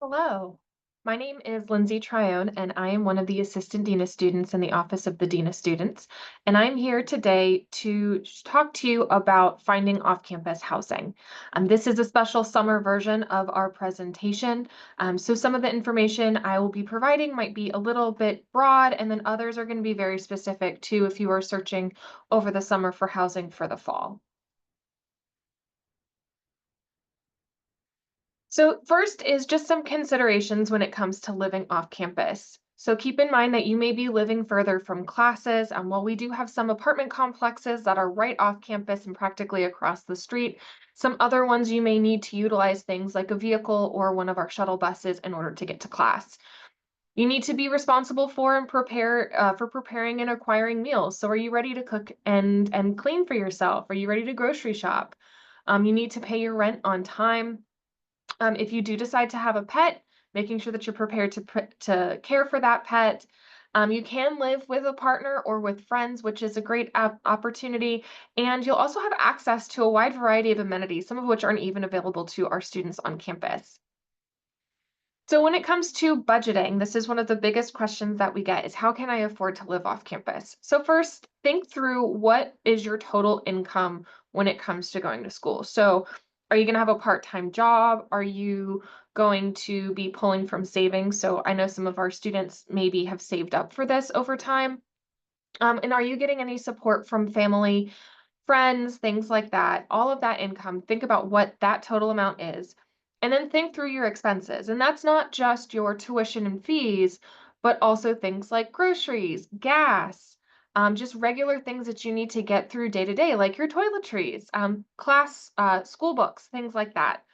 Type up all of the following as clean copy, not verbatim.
Hello, my name is Lindsey Trione, and I am one of the Assistant Dean of Students in the Office of the Dean of Students. And I'm here today to talk to you about finding off-campus housing. This is a special summer version of our presentation. So some of the information I will be providing might be a little bit broad, and then others are going to be very specific too if you are searching over the summer for housing for the fall. So first is just some considerations when it comes to living off campus. So keep in mind that you may be living further from classes, and while we do have some apartment complexes that are right off campus and practically across the street, some other ones you may need to utilize things like a vehicle or one of our shuttle buses in order to get to class. You need to be responsible for and prepare for preparing and acquiring meals. So are you ready to cook and clean for yourself? Are you ready to grocery shop? You need to pay your rent on time. If you do decide to have a pet, making sure that you're prepared to care for that pet. You can live with a partner or with friends, which is a great opportunity. And you'll also have access to a wide variety of amenities, some of which aren't even available to our students on campus. So when it comes to budgeting, this is one of the biggest questions that we get is how can I afford to live off campus? So first, think through what is your total income when it comes to going to school. So are you going to have a part-time job? Are you going to be pulling from savings? So I know some of our students maybe have saved up for this over time. And are you getting any support from family, friends, things like that, all of that income, think about what that total amount is, and then think through your expenses. And that's not just your tuition and fees, but also things like groceries, gas, just regular things that you need to get through day to day, like your toiletries, school books, things like that.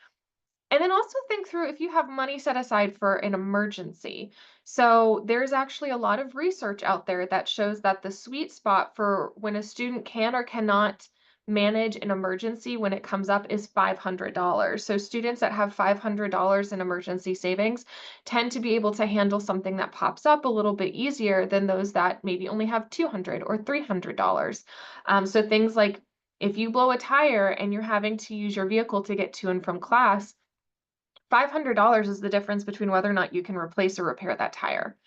And then also think through if you have money set aside for an emergency. So there's actually a lot of research out there that shows that the sweet spot for when a student can or cannot manage an emergency when it comes up is $500. So students that have $500 in emergency savings tend to be able to handle something that pops up a little bit easier than those that maybe only have $200 or $300. So things like if you blow a tire and you're having to use your vehicle to get to and from class, $500 is the difference between whether or not you can replace or repair that tire.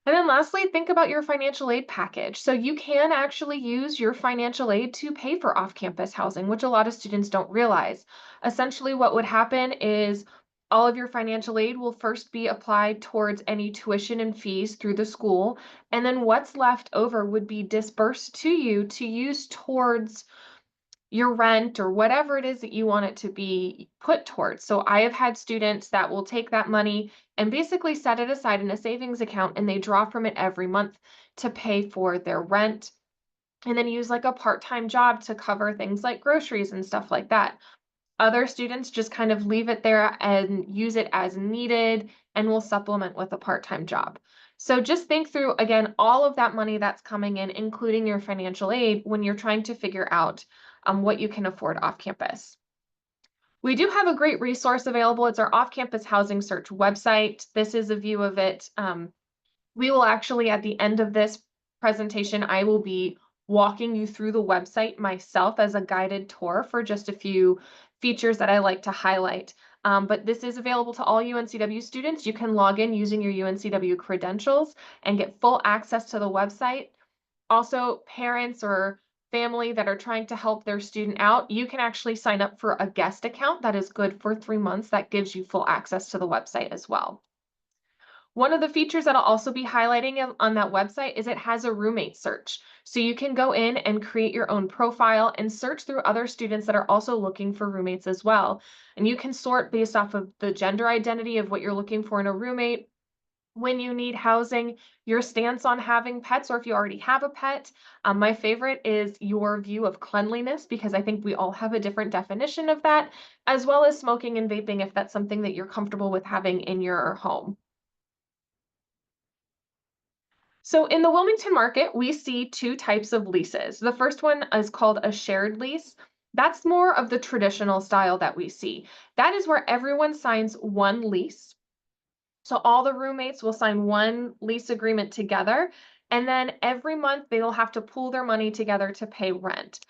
And then lastly, think about your financial aid package. So you can actually use your financial aid to pay for off-campus housing, which a lot of students don't realize. Essentially, what would happen is all of your financial aid will first be applied towards any tuition and fees through the school, and then what's left over would be dispersed to you to use towards your rent or whatever it is that you want it to be put towards. So I have had students that will take that money and basically set it aside in a savings account and they draw from it every month to pay for their rent and then use like a part-time job to cover things like groceries and stuff like that. Other students just kind of leave it there and use it as needed and will supplement with a part-time job. So just think through again all of that money that's coming in, including your financial aid, when you're trying to figure out what you can afford off campus. We do have a great resource available. It's our off-campus housing search website. This is a view of it. We will actually, at the end of this presentation, I will be walking you through the website myself as a guided tour for just a few features that I like to highlight. But this is available to all UNCW students. You can log in using your UNCW credentials and get full access to the website. Also, parents or family that are trying to help their student out, you can actually sign up for a guest account that is good for 3 months. That gives you full access to the website as well. One of the features that I'll also be highlighting on that website is it has a roommate search. So you can go in and create your own profile and search through other students that are also looking for roommates as well. And you can sort based off of the gender identity of what you're looking for in a roommate, when you need housing, your stance on having pets, or if you already have a pet. My favorite is your view of cleanliness, because I think we all have a different definition of that, as well as smoking and vaping if that's something that you're comfortable with having in your home. So in the Wilmington market, we see two types of leases. The first one is called a shared lease. That's more of the traditional style that we see. That is where everyone signs one lease. So all the roommates will sign one lease agreement together, and then every month they will have to pool their money together to pay rent.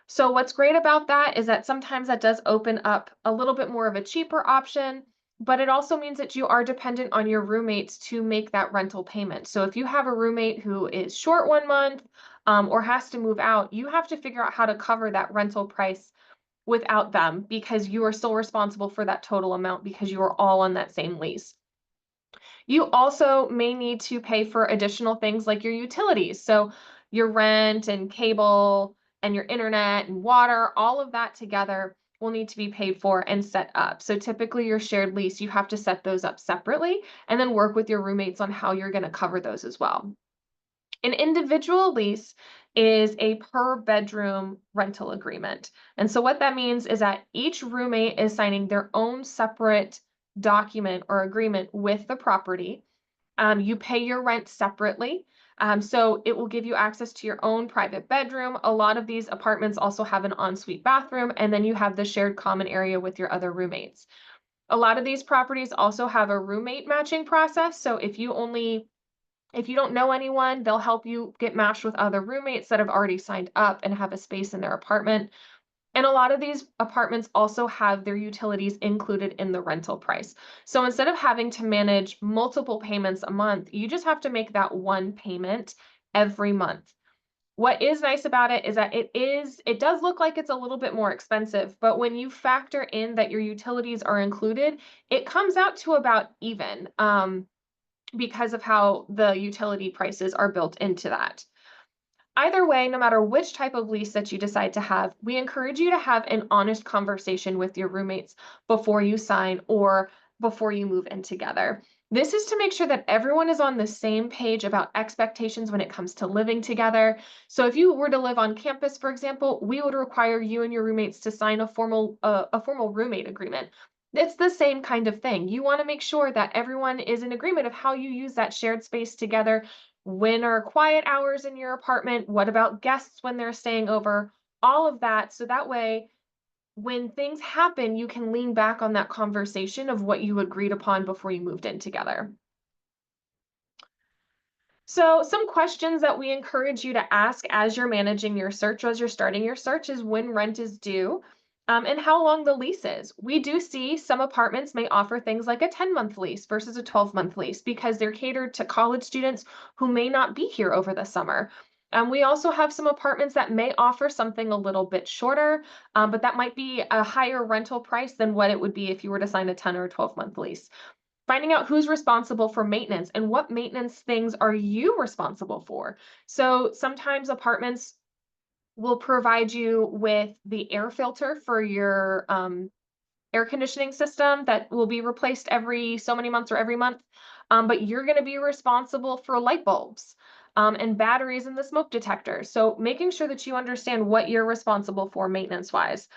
So what's great about that is that sometimes that does open up a little bit more of a cheaper option. but it also means that you are dependent on your roommates to make that rental payment. So if you have a roommate who is short 1 month, or has to move out, you have to figure out how to cover that rental price without them because you are still responsible for that total amount because you are all on that same lease. You also may need to pay for additional things like your utilities. So your rent and cable and your internet and water, all of that together will need to be paid for and set up. So typically your shared lease, you have to set those up separately and then work with your roommates on how you're going to cover those as well. An individual lease is a per bedroom rental agreement. And so what that means is that each roommate is signing their own separate document or agreement with the property. You pay your rent separately. So it will give you access to your own private bedroom. A lot of these apartments also have an ensuite bathroom, and then you have the shared common area with your other roommates. A lot of these properties also have a roommate matching process. So if you don't know anyone, they'll help you get matched with other roommates that have already signed up and have a space in their apartment. And a lot of these apartments also have their utilities included in the rental price. So instead of having to manage multiple payments a month, you just have to make that one payment every month. What is nice about it is that it does look like it's a little bit more expensive, but when you factor in that your utilities are included, it comes out to about even, because of how the utility prices are built into that. Either way, no matter which type of lease that you decide to have, we encourage you to have an honest conversation with your roommates before you sign or before you move in together. This is to make sure that everyone is on the same page about expectations when it comes to living together. So if you were to live on campus, for example, we would require you and your roommates to sign a formal roommate agreement. It's the same kind of thing. You want to make sure that everyone is in agreement of how you use that shared space together. When are quiet hours in your apartment? What about guests when they're staying over? All of that. So that way, when things happen, you can lean back on that conversation of what you agreed upon before you moved in together. So, some questions that we encourage you to ask as you're managing your search, as you're starting your search, is when rent is due, and how long the lease is. We do see some apartments may offer things like a 10-month lease versus a 12-month lease because they're catered to college students who may not be here over the summer. We also have some apartments that may offer something a little bit shorter, but that might be a higher rental price than what it would be if you were to sign a 10 or a 12-month lease. Finding out who's responsible for maintenance and what maintenance things are you responsible for. So sometimes apartments will provide you with the air filter for your air conditioning system that will be replaced every so many months or every month. But you're going to be responsible for light bulbs, and batteries in the smoke detector. So making sure that you understand what you're responsible for maintenance wise.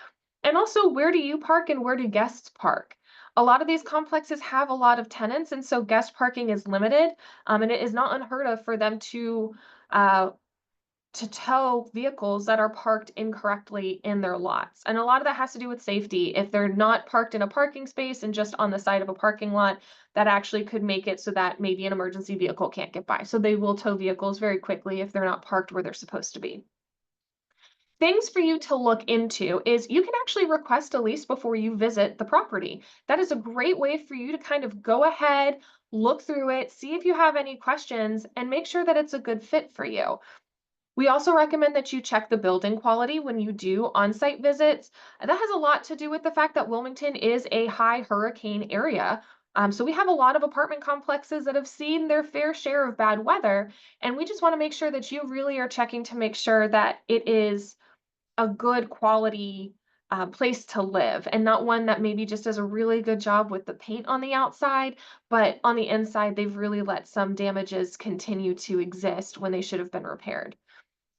And also, where do you park and where do guests park? A lot of these complexes have a lot of tenants, and so guest parking is limited. And it is not unheard of for them uh, to tow vehicles that are parked incorrectly in their lots. And a lot of that has to do with safety. If they're not parked in a parking space and just on the side of a parking lot, that actually could make it so that maybe an emergency vehicle can't get by. So they will tow vehicles very quickly if they're not parked where they're supposed to be. Things for you to look into is you can actually request a lease before you visit the property. That is a great way for you to kind of go ahead, look through it, see if you have any questions, and make sure that it's a good fit for you. We also recommend that you check the building quality when you do on-site visits. That has a lot to do with the fact that Wilmington is a high hurricane area. So we have a lot of apartment complexes that have seen their fair share of bad weather, and we just want to make sure that you really are checking to make sure that it is a good quality place to live and not one that maybe just does a really good job with the paint on the outside, but on the inside, they've really let some damages continue to exist when they should have been repaired.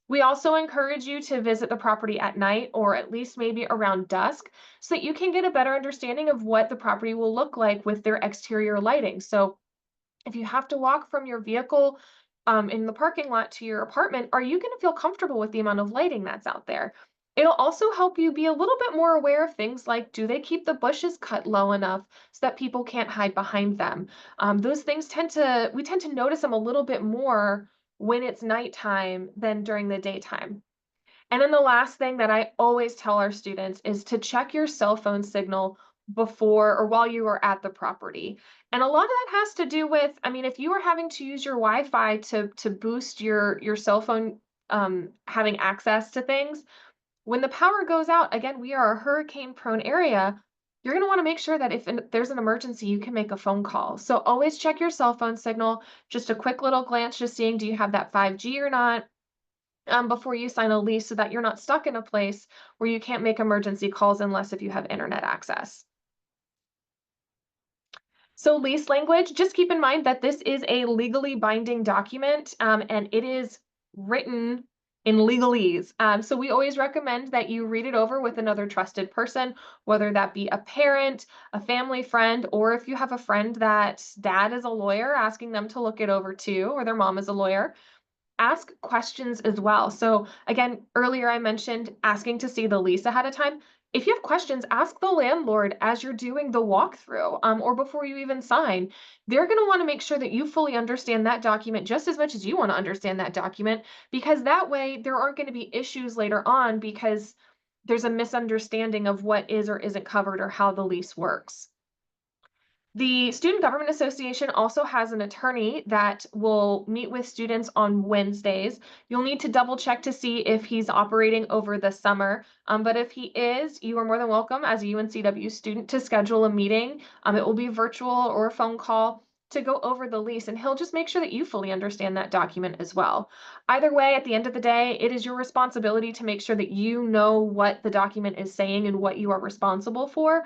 We also encourage you to visit the property at night or at least maybe around dusk so that you can get a better understanding of what the property will look like with their exterior lighting. So if you have to walk from your vehicle in the parking lot to your apartment, are you going to feel comfortable with the amount of lighting that's out there? It'll also help you be a little bit more aware of things like, do they keep the bushes cut low enough so that people can't hide behind them? Those things we tend to notice them a little bit more when it's nighttime than during the daytime. And then the last thing that I always tell our students is to check your cell phone signal before or while you are at the property. And a lot of that has to do with, I mean, if you are having to use your Wi-Fi to boost your cell phone having access to things, when the power goes out, again, we are a hurricane prone area. You're going to want to make sure that if there's an emergency, you can make a phone call. So always check your cell phone signal. Just a quick little glance, just seeing, do you have that 5G or not? Before you sign a lease, so that you're not stuck in a place where you can't make emergency calls unless if you have internet access. So lease language, just keep in mind that this is a legally binding document, and it is written in legalese. So we always recommend that you read it over with another trusted person, whether that be a parent, a family friend, or if you have a friend that dad is a lawyer, asking them to look it over too, or their mom is a lawyer. Ask questions as well. So again, earlier I mentioned asking to see the lease ahead of time. If you have questions, ask the landlord as you're doing the walkthrough, or before you even sign. They're going to want to make sure that you fully understand that document just as much as you want to understand that document, because that way there aren't going to be issues later on because there's a misunderstanding of what is or isn't covered or how the lease works. The Student Government Association also has an attorney that will meet with students on Wednesdays. You'll need to double check to see if he's operating over the summer. But if he is, you are more than welcome as a UNCW student to schedule a meeting. It will be virtual or a phone call to go over the lease, and he'll just make sure that you fully understand that document as well. Either way, at the end of the day, it is your responsibility to make sure that you know what the document is saying and what you are responsible for.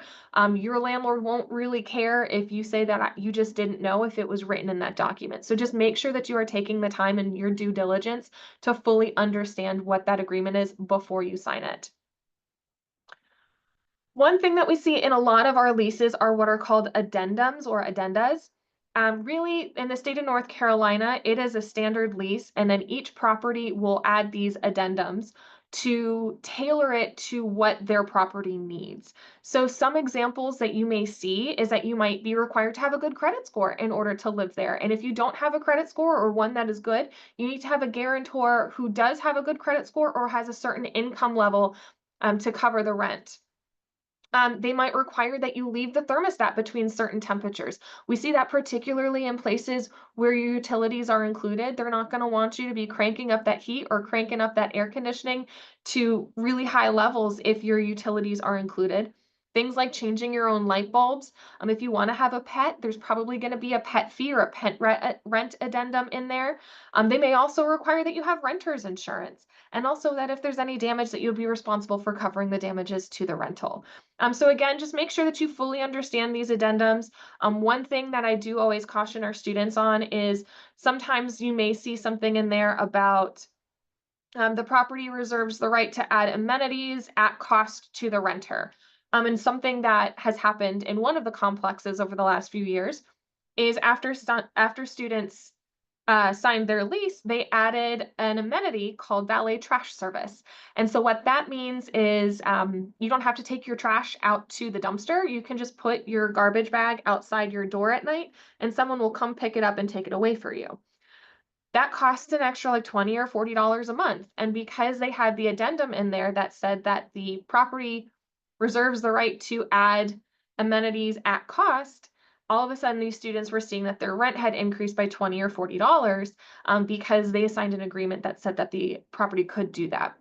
Your landlord won't really care if you say that you just didn't know if it was written in that document. So just make sure that you are taking the time and your due diligence to fully understand what that agreement is before you sign it. One thing that we see in a lot of our leases are what are called addendums or addendas. Really, in the state of North Carolina, it is a standard lease, and then each property will add these addendums to tailor it to what their property needs. So, some examples that you may see is that you might be required to have a good credit score in order to live there. And if you don't have a credit score or one that is good, you need to have a guarantor who does have a good credit score or has a certain income level to cover the rent. They might require that you leave the thermostat between certain temperatures. We see that particularly in places where your utilities are included. They're not going to want you to be cranking up that heat or cranking up that air conditioning to really high levels if your utilities are included. Things like changing your own light bulbs. If you want to have a pet, there's probably going to be a pet fee or a pet rent addendum in there. They may also require that you have renter's insurance, and also that if there's any damage, that you'll be responsible for covering the damages to the rental. So again, just make sure that you fully understand these addendums. One thing that I do always caution our students on is sometimes you may see something in there about the property reserves the right to add amenities at cost to the renter. And something that has happened in one of the complexes over the last few years is after students signed their lease, they added an amenity called valet trash service. And so what that means is you don't have to take your trash out to the dumpster. You can just put your garbage bag outside your door at night, and someone will come pick it up and take it away for you. That costs an extra like $20 or $40 a month. And because they had the addendum in there that said that the property reserves the right to add amenities at cost, all of a sudden these students were seeing that their rent had increased by $20 or $40 because they signed an agreement that said that the property could do that.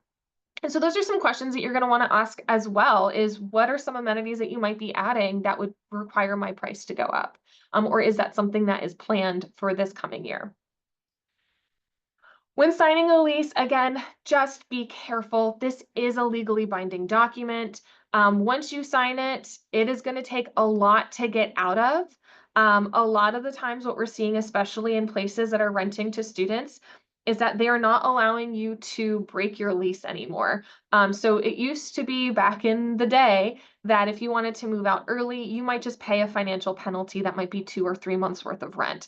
And so those are some questions that you're going to want to ask as well, is what are some amenities that you might be adding that would require my price to go up? Or is that something that is planned for this coming year? When signing a lease, again, just be careful. This is a legally binding document. Once you sign it, it is going to take a lot to get out of. A lot of the times, what we're seeing, especially in places that are renting to students, is that they are not allowing you to break your lease anymore. So it used to be back in the day that if you wanted to move out early, you might just pay a financial penalty that might be 2 or 3 months worth of rent.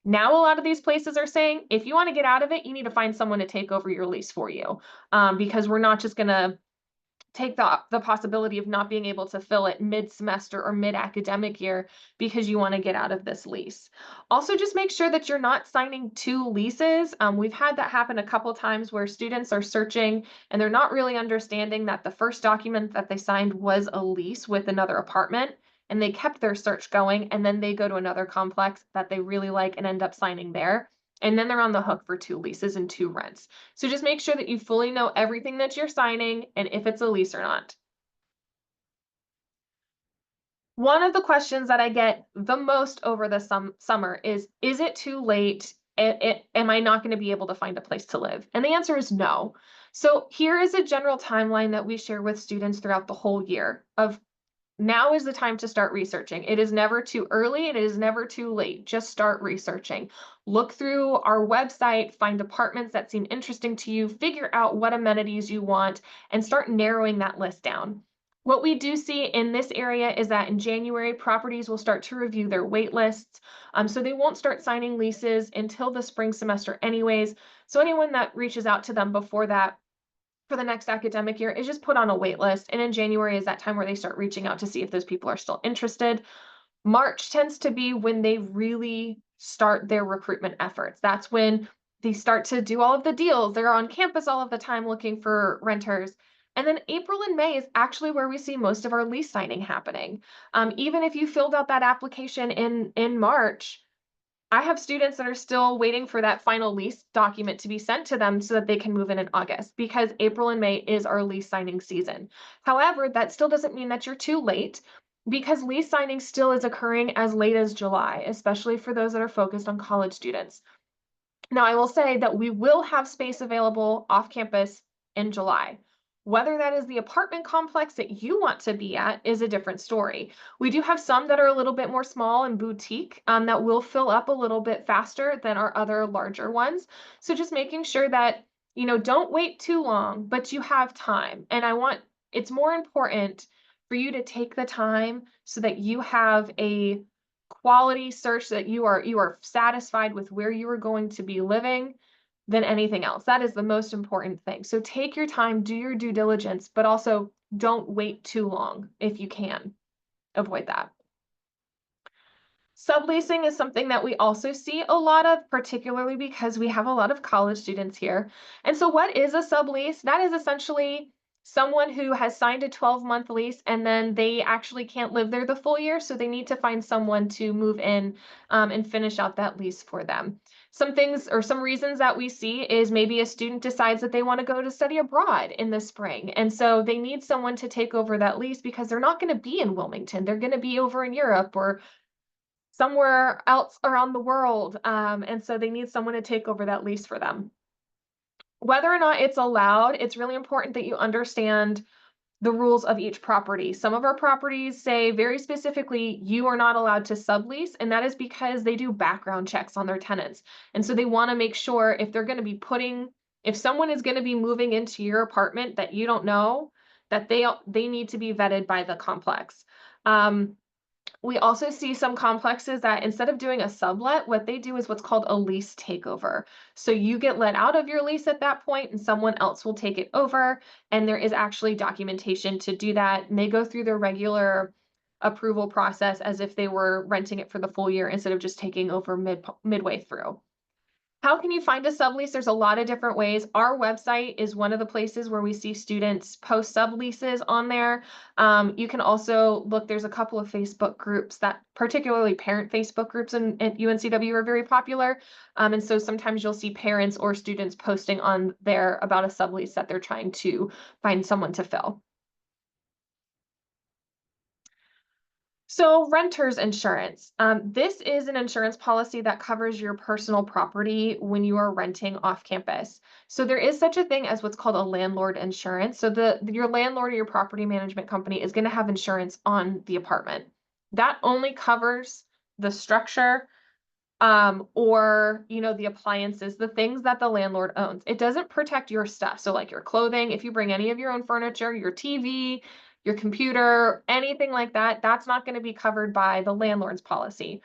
Now, a lot of these places are saying, if you want to get out of it, you need to find someone to take over your lease for you, because we're not just going to take the possibility of not being able to fill it mid-semester or mid-academic year because you want to get out of this lease. Also, just make sure that you're not signing two leases. We've had that happen a couple times where students are searching and they're not really understanding that the first document that they signed was a lease with another apartment. and they kept their search going, and then they go to another complex that they really like and end up signing there. And then they're on the hook for 2 leases and 2 rents. So just make sure that you fully know everything that you're signing and if it's a lease or not. One of the questions that I get the most over the summer is it too late? Am I not going to be able to find a place to live? And the answer is no. So here is a general timeline that we share with students throughout the whole year of now is the time to start researching. It is never too early and it is never too late. Just start researching. Look through our website, find apartments that seem interesting to you, figure out what amenities you want, and start narrowing that list down. What we do see in this area is that in January, properties will start to review their wait lists. So they won't start signing leases until the spring semester anyways. So anyone that reaches out to them before that for the next academic year is just put on a wait list. And in January is that time where they start reaching out to see if those people are still interested. March tends to be when they really start their recruitment efforts. That's when they start to do all of the deals. They're on campus all of the time looking for renters. And then April and May is actually where we see most of our lease signing happening. Even if you filled out that application in March, I have students that are still waiting for that final lease document to be sent to them so that they can move in August because April and May is our lease signing season. However, that still doesn't mean that you're too late because lease signing still is occurring as late as July, especially for those that are focused on college students. Now, I will say that we will have space available off campus in July. Whether that is the apartment complex that you want to be at is a different story. We do have some that are a little bit more small and boutique that will fill up a little bit faster than our other larger ones. So just making sure that, don't wait too long, but you have time. And it's more important for you to take the time so that you have a quality search that you are satisfied with where you are going to be living than anything else. That is the most important thing. So take your time, do your due diligence, but also don't wait too long if you can. Avoid that. Subleasing is something that we also see a lot of, particularly because we have a lot of college students here. And so what is a sublease? That is essentially someone who has signed a 12-month lease and then they actually can't live there the full year, so they need to find someone to move in and finish out that lease for them. Some things or some reasons that we see is maybe a student decides that they want to go to study abroad in the spring. And so they need someone to take over that lease because they're not going to be in Wilmington. They're going to be over in Europe or somewhere else around the world. And so they need someone to take over that lease for them. Whether or not it's allowed, it's really important that you understand the rules of each property. Some of our properties say very specifically, you are not allowed to sublease, and that is because they do background checks on their tenants. And so they want to make sure if someone is going to be moving into your apartment that you don't know, that they need to be vetted by the complex. We also see some complexes that instead of doing a sublet, what they do is what's called a lease takeover. So you get let out of your lease at that point and someone else will take it over. And there is actually documentation to do that. And they go through their regular approval process as if they were renting it for the full year instead of just taking over midway through. How can you find a sublease? There's a lot of different ways. Our website is one of the places where we see students post subleases on there. You can also look, there's a couple of Facebook groups that particularly parent Facebook groups at UNCW are very popular. And so sometimes you'll see parents or students posting on there about a sublease that they're trying to find someone to fill. So renter's insurance. This is an insurance policy that covers your personal property when you are renting off campus. So there is such a thing as what's called a landlord insurance. So your landlord or your property management company is going to have insurance on the apartment. That only covers the structure or the appliances, the things that the landlord owns. It doesn't protect your stuff. So like your clothing, if you bring any of your own furniture, your TV, your computer, anything like that, that's not going to be covered by the landlord's policy.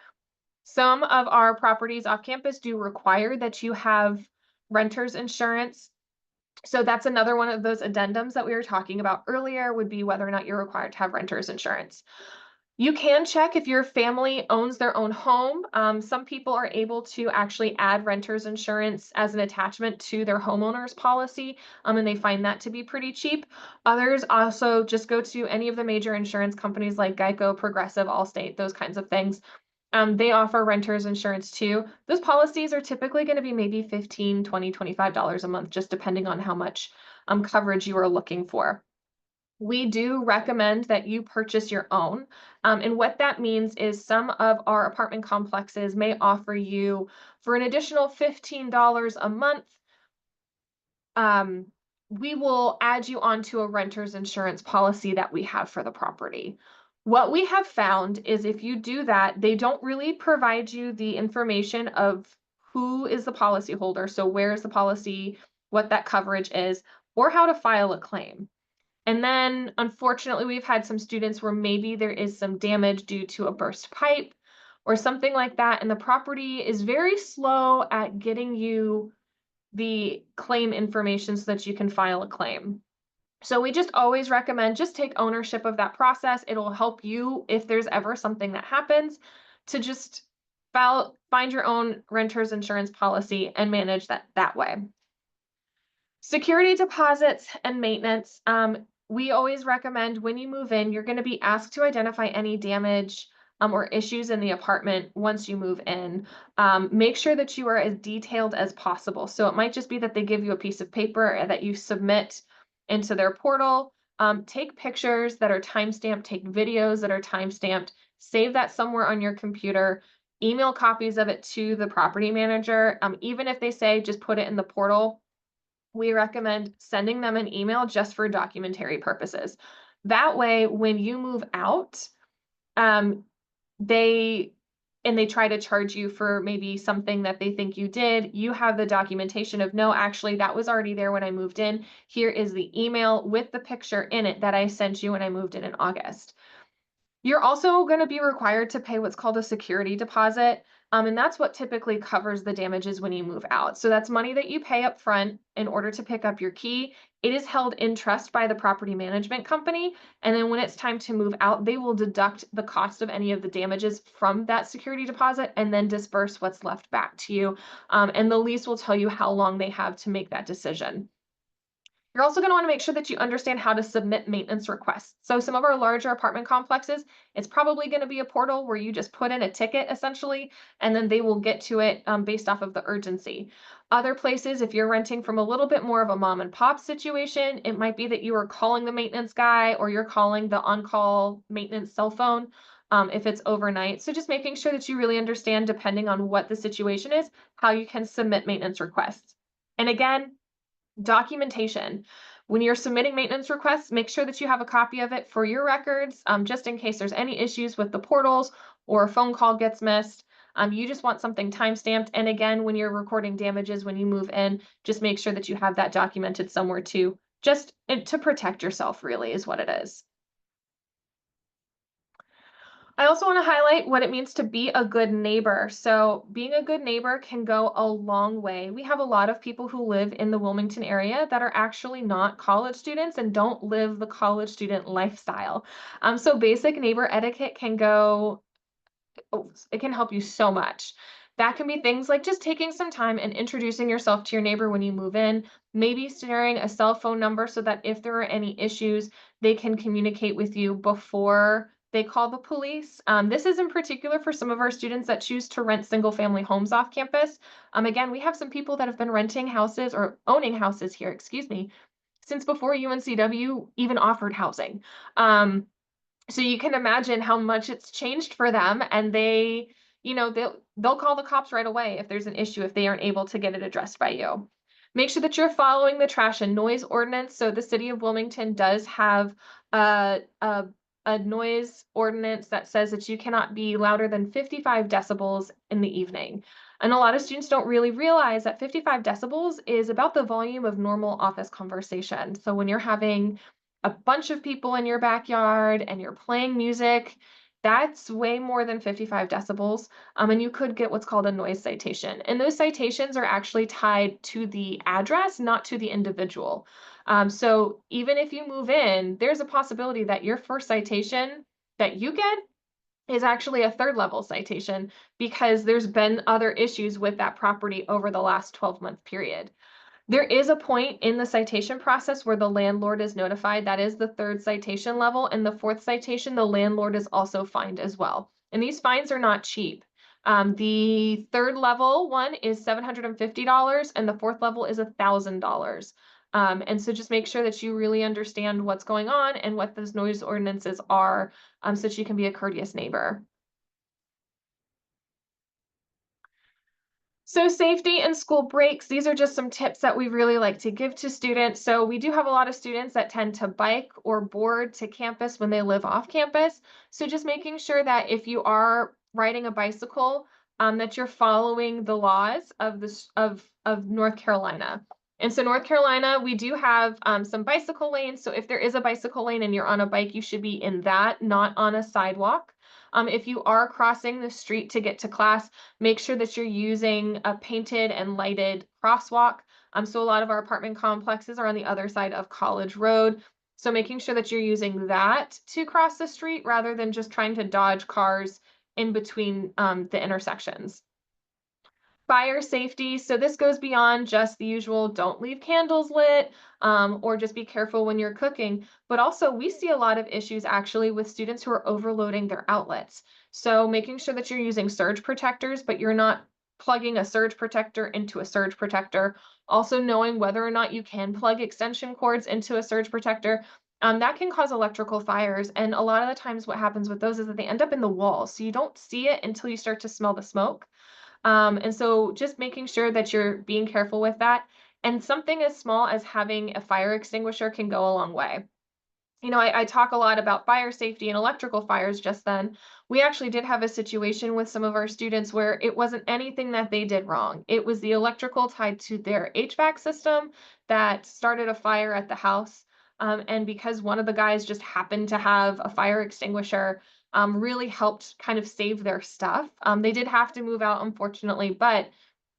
Some of our properties off campus do require that you have renter's insurance. So that's another one of those addendums that we were talking about earlier would be whether or not you're required to have renter's insurance. You can check if your family owns their own home. Some people are able to actually add renter's insurance as an attachment to their homeowner's policy, and they find that to be pretty cheap. Others also just go to any of the major insurance companies like Geico, Progressive, Allstate, those kinds of things. They offer renter's insurance too. Those policies are typically going to be maybe 15, 20, $25 a month, just depending on how much coverage you are looking for. We do recommend that you purchase your own. And what that means is some of our apartment complexes may offer you for an additional $15 a month. Um, we will add you onto a renter's insurance policy that we have for the property. What we have found is if you do that, they don't really provide you the information of who is the policy holder, so where is the policy, what that coverage is, or how to file a claim. And then, unfortunately, we've had some students where maybe there is some damage due to a burst pipe or something like that, and the property is very slow at getting you the claim information so that you can file a claim. So we just always recommend just take ownership of that process. It'll help you if there's ever something that happens to just find your own renter's insurance policy and manage that way. Security deposits and maintenance. We always recommend when you move in, you're going to be asked to identify any damage or issues in the apartment once you move in. Make sure that you are as detailed as possible. So it might just be that they give you a piece of paper that you submit into their portal. Take pictures that are timestamped, take videos that are timestamped, save that somewhere on your computer, email copies of it to the property manager. Even if they say just put it in the portal, we recommend sending them an email just for documentary purposes. That way, when you move out, um, they try to charge you for maybe something that they think you did, you have the documentation of, no, actually, that was already there when I moved in. Here is the email with the picture in it that I sent you when I moved in August. You're also going to be required to pay what's called a security deposit. And that's what typically covers the damages when you move out. So that's money that you pay up front in order to pick up your key. It is held in trust by the property management company. And then when it's time to move out, they will deduct the cost of any of the damages from that security deposit and then disperse what's left back to you. And the lease will tell you how long they have to make that decision. You're also going to want to make sure that you understand how to submit maintenance requests. So some of our larger apartment complexes, it's probably going to be a portal where you just put in a ticket essentially, and then they will get to it based off of the urgency. Other places, if you're renting from a little bit more of a mom and pop situation, it might be that you are calling the maintenance guy or you're calling the on-call maintenance cell phone if it's overnight. So just making sure that you really understand, depending on what the situation is, how you can submit maintenance requests. And again, documentation. When you're submitting maintenance requests, make sure that you have a copy of it for your records, just in case there's any issues with the portals or a phone call gets missed. You just want something timestamped. And again, when you're recording damages when you move in, just make sure that you have that documented somewhere too, just to protect yourself, really, is what it is. I also want to highlight what it means to be a good neighbor. So being a good neighbor can go a long way. We have a lot of people who live in the Wilmington area that are actually not college students and don't live the college student lifestyle. So basic neighbor etiquette can go, oh, it can help you so much. That can be things like just taking some time and introducing yourself to your neighbor when you move in, maybe sharing a cell phone number so that if there are any issues, they can communicate with you before they call the police. This is in particular for some of our students that choose to rent single family homes off campus. Again, we have some people that have been renting houses or owning houses here, excuse me, since before UNCW even offered housing. So you can imagine how much it's changed for them, and they, they'll call the cops right away if there's an issue, if they aren't able to get it addressed by you. Make sure that you're following the trash and noise ordinance. So the city of Wilmington does have a noise ordinance that says that you cannot be louder than 55 decibels in the evening. And a lot of students don't really realize that 55 decibels is about the volume of normal office conversation. So when you're having a bunch of people in your backyard and you're playing music, that's way more than 55 decibels. And you could get what's called a noise citation. And those citations are actually tied to the address, not to the individual. So even if you move in, there's a possibility that your first citation that you get is actually a third level citation because there's been other issues with that property over the last 12-month period. There is a point in the citation process where the landlord is notified. That is the third citation level. And the fourth citation, the landlord is also fined as well. And these fines are not cheap. The third level one is $750, and the fourth level is $1,000. And so just make sure that you really understand what's going on and what those noise ordinances are, so that you can be a courteous neighbor. So safety and school breaks, these are just some tips that we really like to give to students. So we do have a lot of students that tend to bike or board to campus when they live off campus. So just making sure that if you are riding a bicycle, that you're following the laws of North Carolina. And so North Carolina, we do have some bicycle lanes. So if there is a bicycle lane and you're on a bike, you should be in that, not on a sidewalk. If you are crossing the street to get to class, make sure that you're using a painted and lighted crosswalk. So a lot of our apartment complexes are on the other side of College Road. So making sure that you're using that to cross the street rather than just trying to dodge cars in between the intersections. Fire safety. So this goes beyond just the usual don't leave candles lit, or just be careful when you're cooking. But also we see a lot of issues actually with students who are overloading their outlets. So making sure that you're using surge protectors, but you're not plugging a surge protector into a surge protector. Also knowing whether or not you can plug extension cords into a surge protector. That can cause electrical fires. And a lot of the times what happens with those is that they end up in the walls. So you don't see it until you start to smell the smoke. And so just making sure that you're being careful with that. And something as small as having a fire extinguisher can go a long way. I talk a lot about fire safety and electrical fires just then. We actually did have a situation with some of our students where it wasn't anything that they did wrong. It was the electrical tied to their HVAC system that started a fire at the house. And because one of the guys just happened to have a fire extinguisher, really helped kind of save their stuff. They did have to move out, unfortunately, but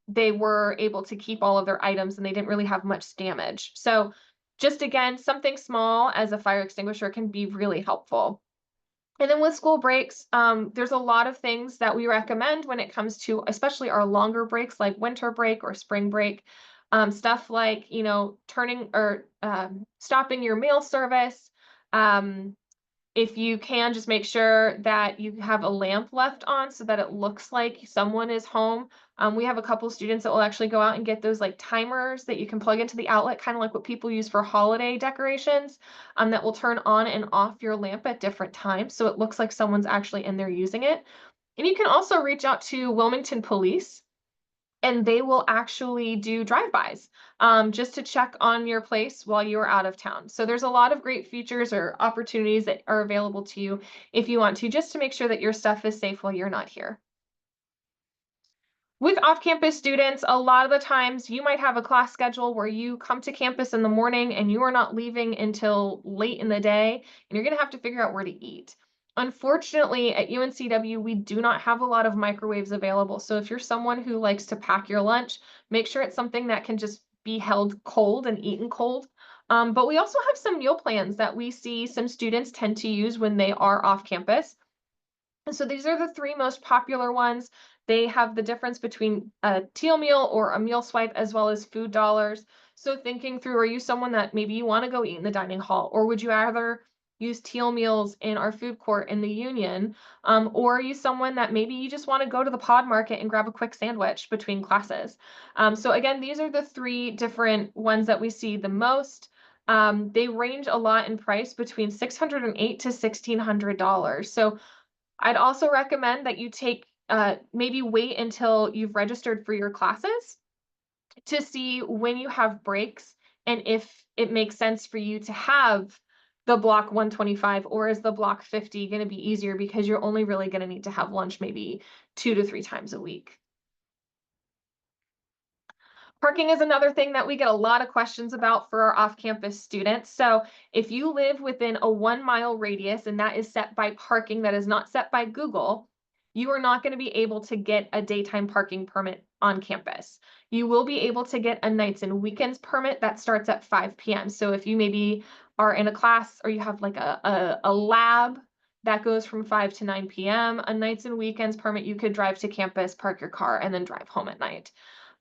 they were able to keep all of their items and they didn't really have much damage. So just again, something small as a fire extinguisher can be really helpful. And then with school breaks, there's a lot of things that we recommend when it comes to especially our longer breaks like winter break or spring break. Stuff like, turning or stopping your meal service. If you can, just make sure that you have a lamp left on so that it looks like someone is home. We have a couple students that will actually go out and get those like timers that you can plug into the outlet, kind of like what people use for holiday decorations, that will turn on and off your lamp at different times. So it looks like someone's actually in there using it. And you can also reach out to Wilmington Police and they will actually do drive-bys, just to check on your place while you are out of town. So there's a lot of great features or opportunities that are available to you if you want to, just to make sure that your stuff is safe while you're not here. With off-campus students, a lot of the times you might have a class schedule where you come to campus in the morning and you are not leaving until late in the day, and you're going to have to figure out where to eat. Unfortunately, at UNCW, we do not have a lot of microwaves available. So if you're someone who likes to pack your lunch, make sure it's something that can just be held cold and eaten cold. But we also have some meal plans that we see some students tend to use when they are off campus. And so these are the three most popular ones. They have the difference between a teal meal or a meal swipe as well as food dollars. So thinking through, are you someone that maybe you want to go eat in the dining hall, or would you rather use teal meals in our food court in the Union? Or are you someone that maybe you just want to go to the pod market and grab a quick sandwich between classes? So again, these are the three different ones that we see the most. They range a lot in price between $608 to $1,600. So I'd also recommend that you take maybe wait until you've registered for your classes to see when you have breaks and if it makes sense for you to have the block 125, or is the block 50 going to be easier because you're only really going to need to have lunch maybe 2 to 3 times a week. Parking is another thing that we get a lot of questions about for our off-campus students. So if you live within a 1 mile radius and that is set by parking that is not set by Google, you are not going to be able to get a daytime parking permit on campus. You will be able to get a nights and weekends permit that starts at 5 p.m. So if you maybe are in a class or you have like a lab That goes from 5 to 9 p.m. A nights and weekends permit, you could drive to campus, park your car, and then drive home at night.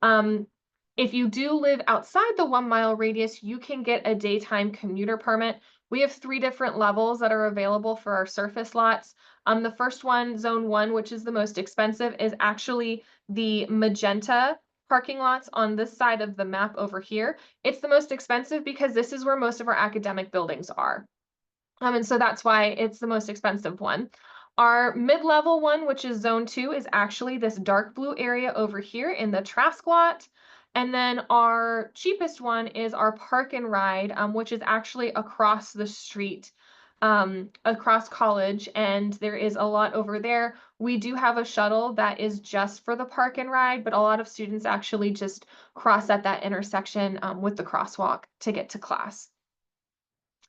Um, if you do live outside the 1 mile radius, you can get a daytime commuter permit. We have three different levels that are available for our surface lots. The first one, zone one, which is the most expensive, is actually the magenta parking lots on this side of the map over here. It's the most expensive because this is where most of our academic buildings are. And so that's why it's the most expensive one. Our mid-level one, which is zone two, is actually this dark blue area over here in the Trask lot. And then our cheapest one is our park and ride, which is actually across the street, across college. And there is a lot over there. We do have a shuttle that is just for the park and ride, but a lot of students actually just cross at that intersection with the crosswalk to get to class.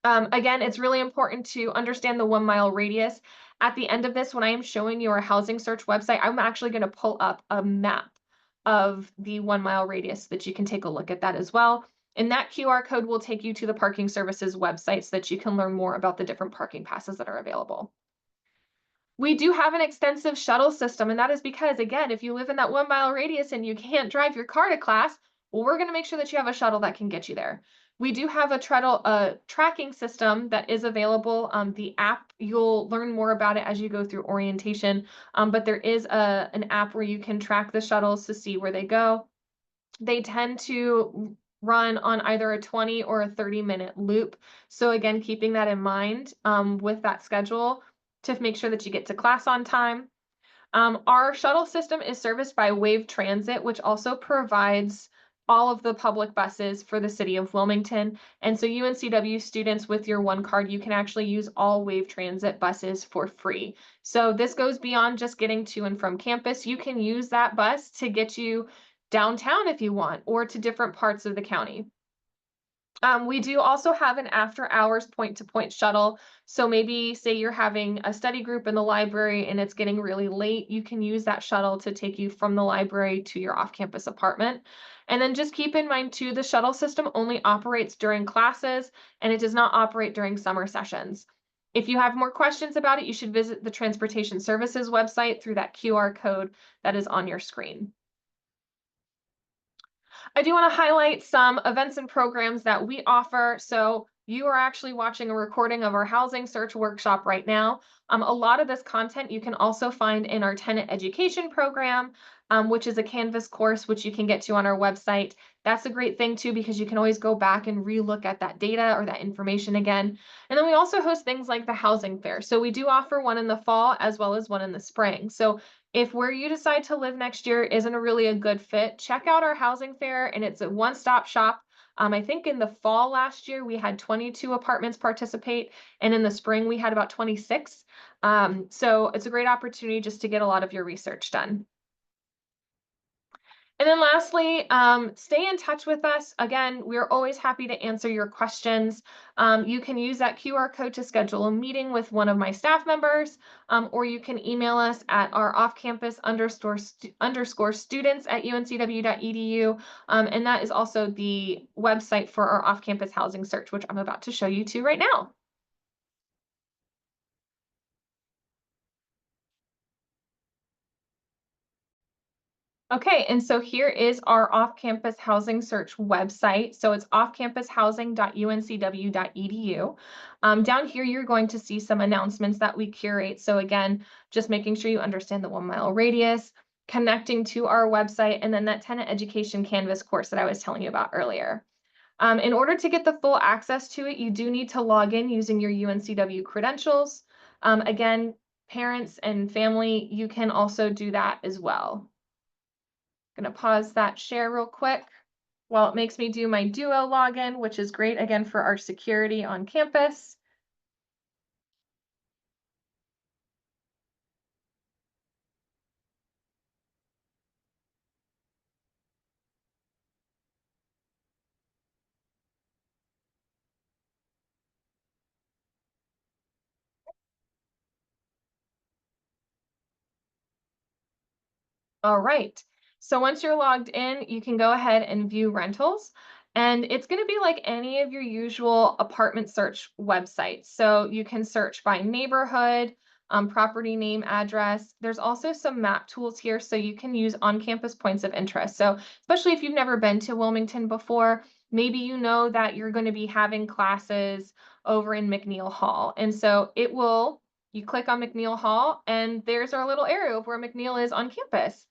Again, it's really important to understand the 1 mile radius. At the end of this, when I am showing you our housing search website, I'm actually going to pull up a map of the 1 mile radius so that you can take a look at that as well. And that QR code will take you to the parking services website so that you can learn more about the different parking passes that are available. We do have an extensive shuttle system, and that is because, again, if you live in that 1 mile radius and you can't drive your car to class, well, we're going to make sure that you have a shuttle that can get you there. We do have a tracking system that is available. The app, you'll learn more about it as you go through orientation, but there is an app where you can track the shuttles to see where they go. They tend to run on either a 20 or a 30-minute loop. So again, keeping that in mind with that schedule to make sure that you get to class on time. Our shuttle system is serviced by Wave Transit, which also provides all of the public buses for the city of Wilmington. And so UNCW students with your one card, you can actually use all Wave Transit buses for free. So this goes beyond just getting to and from campus. You can use that bus to get you downtown if you want, or to different parts of the county. We do also have an after hours point to point shuttle. So maybe say you're having a study group in the library and it's getting really late, you can use that shuttle to take you from the library to your off campus apartment. And then just keep in mind too, the shuttle system only operates during classes and it does not operate during summer sessions. If you have more questions about it, you should visit the Transportation Services website through that QR code that is on your screen. I do want to highlight some events and programs that we offer. So you are actually watching a recording of our housing search workshop right now. A lot of this content you can also find in our tenant education program, which is a Canvas course, which you can get to on our website. That's a great thing too, because you can always go back and relook at that data or that information again. And then we also host things like the housing fair. So we do offer one in the fall as well as one in the spring. So if where you decide to live next year isn't really a good fit, check out our housing fair, and it's a one-stop shop. I think in the fall last year, we had 22 apartments participate, and in the spring, we had about 26. So it's a great opportunity just to get a lot of your research done. And then lastly, stay in touch with us. Again, we're always happy to answer your questions. You can use that QR code to schedule a meeting with one of my staff members, or you can email us at our off-campus underscore students at uncw.edu. And that is also the website for our off-campus housing search, which I'm about to show you to right now. Okay, and so here is our off-campus housing search website. So it's offcampushousing.uncw.edu. Down here, you're going to see some announcements that we curate. So again, just making sure you understand the 1 mile radius, connecting to our website, and then that tenant education Canvas course that I was telling you about earlier. In order to get the full access to it, you do need to log in using your UNCW credentials. Again, parents and family, you can also do that as well. Gonna pause that share real quick while it makes me do my Duo login, which is great again for our security on campus. All right. So once you're logged in, you can go ahead and view rentals. And it's going to be like any of your usual apartment search websites. So you can search by neighborhood, property name, address. There's also some map tools here, so you can use on-campus points of interest. So especially if you've never been to Wilmington before, maybe you know that you're going to be having classes over in McNeil Hall. And so you click on McNeil Hall, and there's our little arrow of where McNeil is on campus.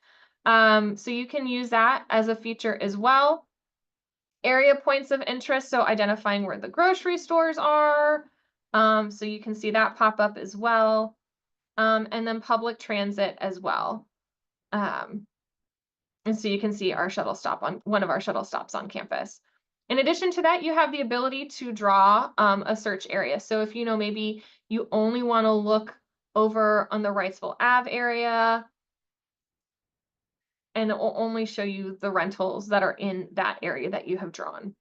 So you can use that as a feature as well. Area points of interest, so identifying where the grocery stores are. So you can see that pop up as well. And then public transit as well. And so you can see our shuttle stop on one of our shuttle stops on campus. In addition to that, you have the ability to draw a search area. So if you know maybe you only want to look over on the Wrightsville Ave area, and it will only show you the rentals that are in that area that you have drawn.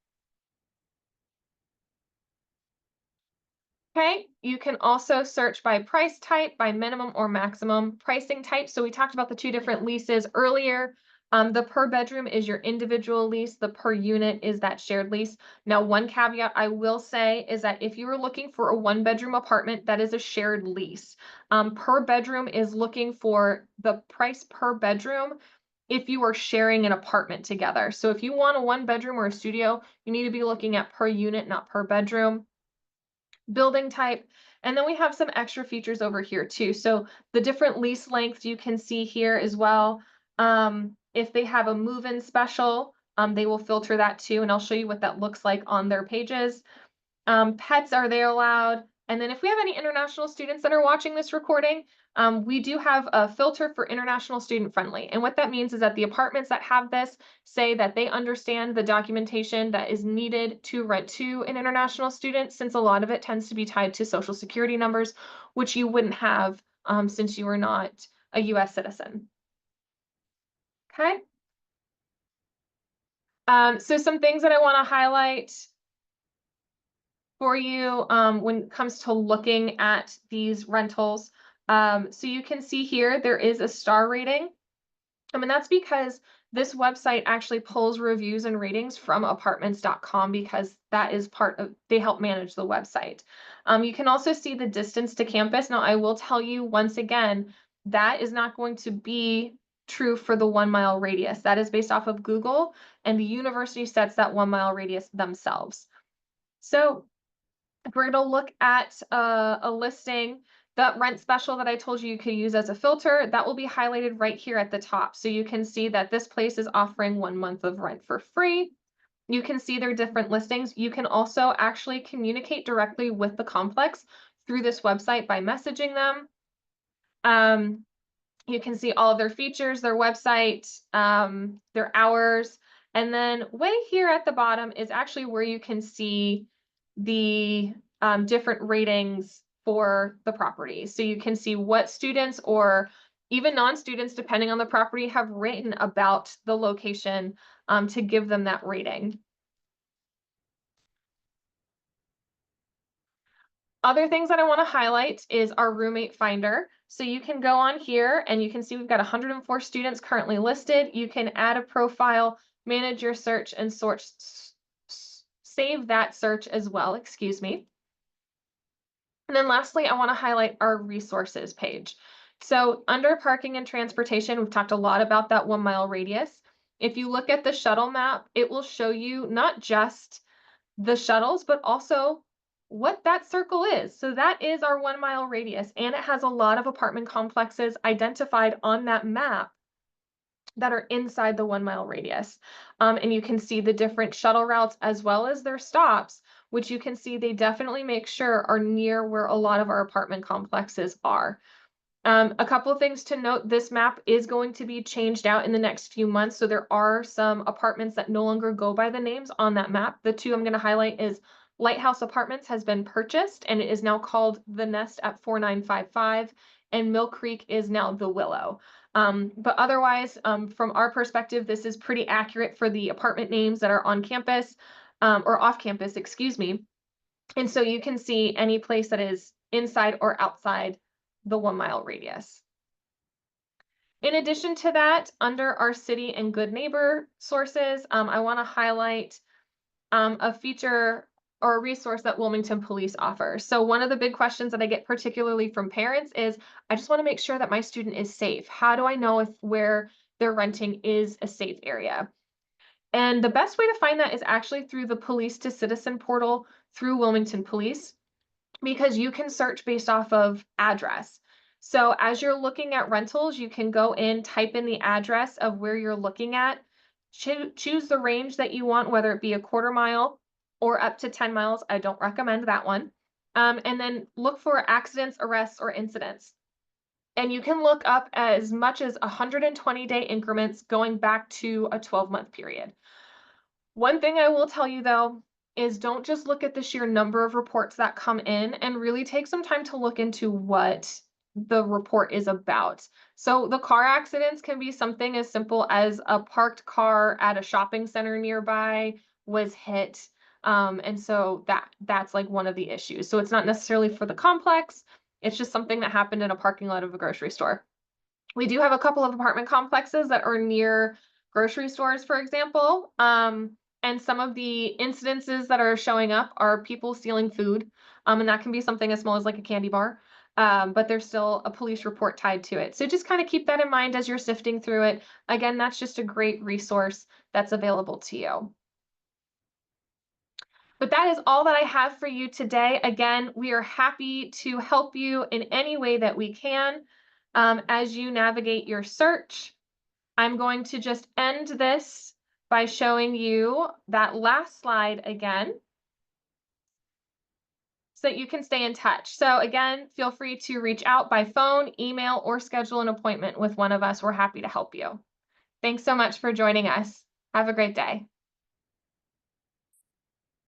Okay, you can also search by price type, by minimum or maximum pricing type. So we talked about the two different leases earlier. The per bedroom is your individual lease. The per unit is that shared lease. Now, one caveat I will say is that if you are looking for a one-bedroom apartment, that is a shared lease. Per bedroom is looking for the price per bedroom if you are sharing an apartment together. So if you want a one-bedroom or a studio, you need to be looking at per unit, not per bedroom. Building type, and then we have some extra features over here too. So the different lease lengths you can see here as well. If they have a move-in special, they will filter that too, and I'll show you what that looks like on their pages. Pets, are they allowed? And then if we have any international students that are watching this recording, we do have a filter for international student friendly. And what that means is that the apartments that have this say that they understand the documentation that is needed to rent to an international student, since a lot of it tends to be tied to social security numbers, which you wouldn't have since you are not a US citizen. Okay. So some things that I want to highlight for you when it comes to looking at these rentals. So you can see here, there is a star rating. And that's because this website actually pulls reviews and ratings from apartments.com, because that is part of, they help manage the website. You can also see the distance to campus. Now, I will tell you once again, that is not going to be true for the 1 mile radius. That is based off of Google, and the university sets that 1 mile radius themselves. So if we're going to look at a listing, that rent special that I told you you could use as a filter, that will be highlighted right here at the top. So you can see that this place is offering 1 month of rent for free. You can see their different listings. You can also actually communicate directly with the complex through this website by messaging them. You can see all of their features, their website, their hours. And then way here at the bottom is actually where you can see the different ratings for the property. So you can see what students or even non-students, depending on the property, have written about the location to give them that rating. Other things that I want to highlight is our roommate finder. So you can go on here and you can see we've got 104 students currently listed. You can add a profile, manage your search, and save that search as well, excuse me. And then lastly, I want to highlight our resources page. So under parking and transportation, we've talked a lot about that 1 mile radius. If you look at the shuttle map, it will show you not just the shuttles, but also what that circle is. So that is our 1 mile radius, and it has a lot of apartment complexes identified on that map that are inside the 1 mile radius. And you can see the different shuttle routes as well as their stops, which you can see they definitely make sure are near where a lot of our apartment complexes are. A couple of things to note, this map is going to be changed out in the next few months. So there are some apartments that no longer go by the names on that map. The two I'm going to highlight is Lighthouse Apartments has been purchased, and it is now called The Nest at 4955, and Mill Creek is now The Willow. But otherwise, from our perspective, this is pretty accurate for the apartment names that are on campus or off campus, excuse me. And so you can see any place that is inside or outside the 1 mile radius. In addition to that, under our city and good neighbor sources, I want to highlight a feature or a resource that Wilmington Police offers. So one of the big questions that I get particularly from parents is, I just want to make sure that my student is safe. How do I know if where they're renting is a safe area? And the best way to find that is actually through the Police to Citizen portal through Wilmington Police, because you can search based off of address. So as you're looking at rentals, you can go in, type in the address of where you're looking at, choose the range that you want, whether it be a quarter mile or up to 10 miles. I don't recommend that one. And then look for accidents, arrests, or incidents. And you can look up as much as 120-day increments going back to a 12-month period. One thing I will tell you though is don't just look at the sheer number of reports that come in, and really take some time to look into what the report is about. So the car accidents can be something as simple as a parked car at a shopping center nearby was hit. And so that's like one of the issues. So it's not necessarily for the complex. It's just something that happened in a parking lot of a grocery store. We do have a couple of apartment complexes that are near grocery stores, for example. And some of the incidences that are showing up are people stealing food. And that can be something as small as like a candy bar. But there's still a police report tied to it. So just kind of keep that in mind as you're sifting through it. Again, that's just a great resource that's available to you. But that is all that I have for you today. Again, we are happy to help you in any way that we can as you navigate your search. I'm going to just end this by showing you that last slide again so that you can stay in touch. So again, feel free to reach out by phone, email, or schedule an appointment with one of us. We're happy to help you. Thanks so much for joining us. Have a great day.